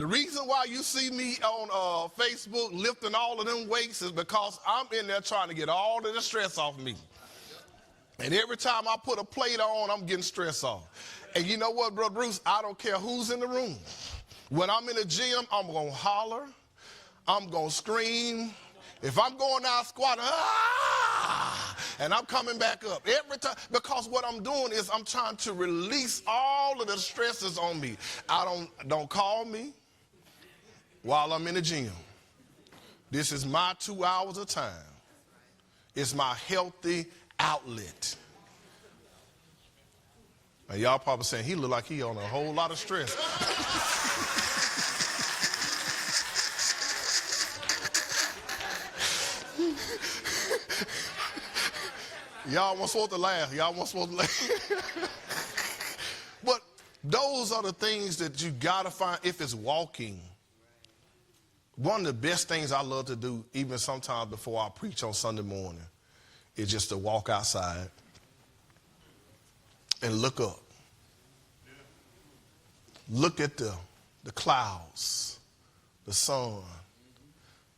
The reason why you see me on Facebook lifting all of them weights is because I'm in there trying to get all of the stress off me. And every time I put a plate on, I'm getting stress off. And you know what, Brother Bruce? I don't care who's in the room. When I'm in the gym, I'm going to holler. I'm going to scream. If I'm going out squatting, and I'm coming back up every time, because what I'm doing is I'm trying to release all of the stresses on me. Don't call me while I'm in the gym. This is my 2 hours of time. It's my healthy outlet. And y'all probably saying he look like he on a whole lot of stress. Y'all weren't supposed to laugh. Y'all weren't supposed to laugh. But those are the things that you got to find if it's walking. One of the best things I love to do, even sometimes before I preach on Sunday morning, is just to walk outside and look up. Look at the clouds, the sun,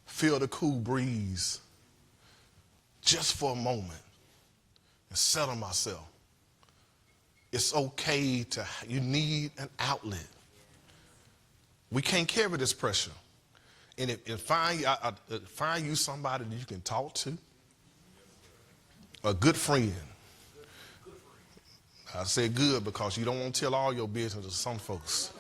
feel the cool breeze just for a moment and settle myself. It's okay you need an outlet. We can't carry this pressure. And find you somebody that you can talk to, a good friend. I say good because you don't want to tell all your business to some folks.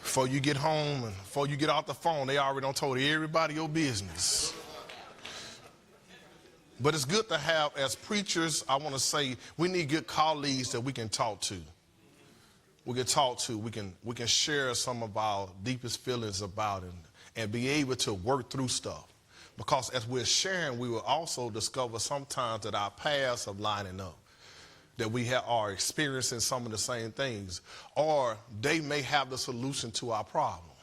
Before you get home and before you get off the phone, they already done told everybody your business. But it's good to have, as preachers, I want to say, we need good colleagues that we can talk to. We can share some of our deepest feelings about it and be able to work through stuff. Because as we're sharing, we will also discover sometimes that our paths are lining up, that we are experiencing some of the same things, or they may have the solution to our problem.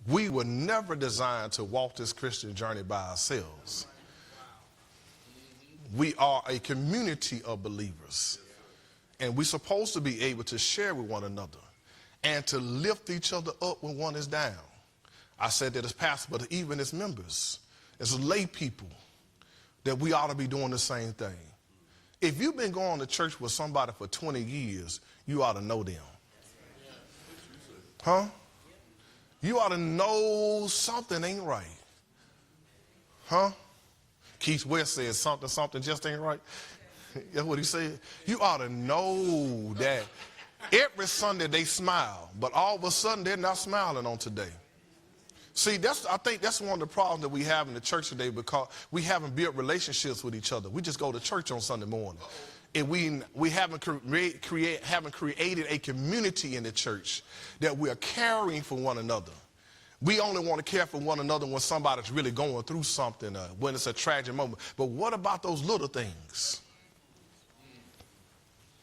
We were never designed to walk this Christian journey by ourselves. We are a community of believers. And we're supposed to be able to share with one another and to lift each other up when one is down. I said that as pastors, but even as members, as lay people, that we ought to be doing the same thing. If you've been going to church with somebody for 20 years, you ought to know them. Huh? You ought to know something ain't right. Huh? Keith West says something just ain't right. That's what he said. You ought to know that every Sunday they smile, but all of a sudden they're not smiling on today. See, I think that's one of the problems that we have in the church today, because we haven't built relationships with each other. We just go to church on Sunday morning. And we haven't created a community in the church that we are caring for one another. We only want to care for one another when somebody's really going through something, when it's a tragic moment. But what about those little things?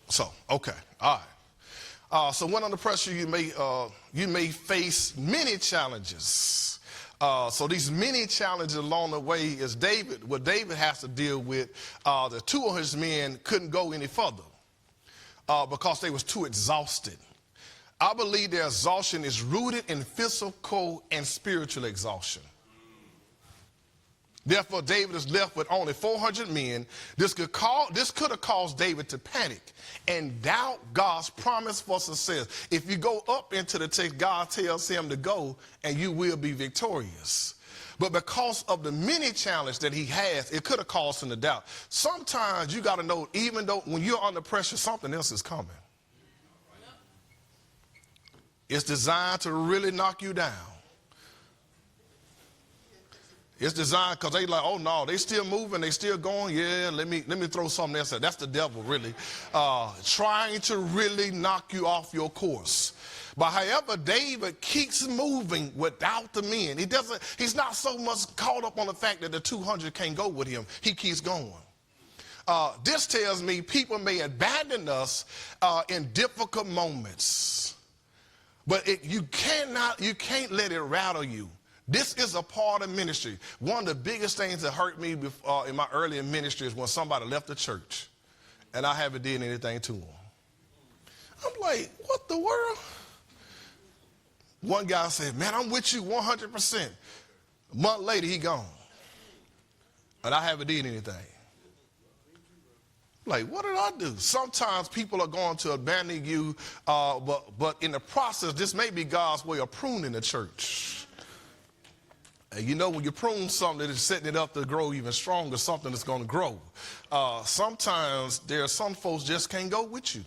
So, okay, all right. So when under pressure, you may face many challenges. So these many challenges along the way is what David has to deal with. The two of his men couldn't go any further because they was too exhausted. I believe their exhaustion is rooted in physical and spiritual exhaustion. Therefore, David is left with only 400 men. This could have caused David to panic and doubt God's promise for success. If you go up into the text, God tells him to go and you will be victorious. But because of the many challenges that he has, it could have caused him to doubt. Sometimes you got to know, even though when you're under pressure, something else is coming. It's designed to really knock you down. It's designed because they like, oh no, they still moving, they still going. Yeah, let me throw something else. That's the devil really, trying to really knock you off your course. But however, David keeps moving without the men. He's not so much caught up on the fact that the 200 can't go with him. He keeps going. This tells me people may abandon us in difficult moments. But you can't let it rattle you. This is a part of ministry. One of the biggest things that hurt me in my early ministry is when somebody left the church and I haven't did anything to them. I'm like, what the world? One guy said, man, I'm with you 100%. A month later, he gone. And I haven't did anything. Like, what did I do? Sometimes people are going to abandon you, but in the process, this may be God's way of pruning the church. And you know, when you prune something, it's setting it up to grow even stronger, something that's going to grow. Sometimes there are some folks just can't go with you.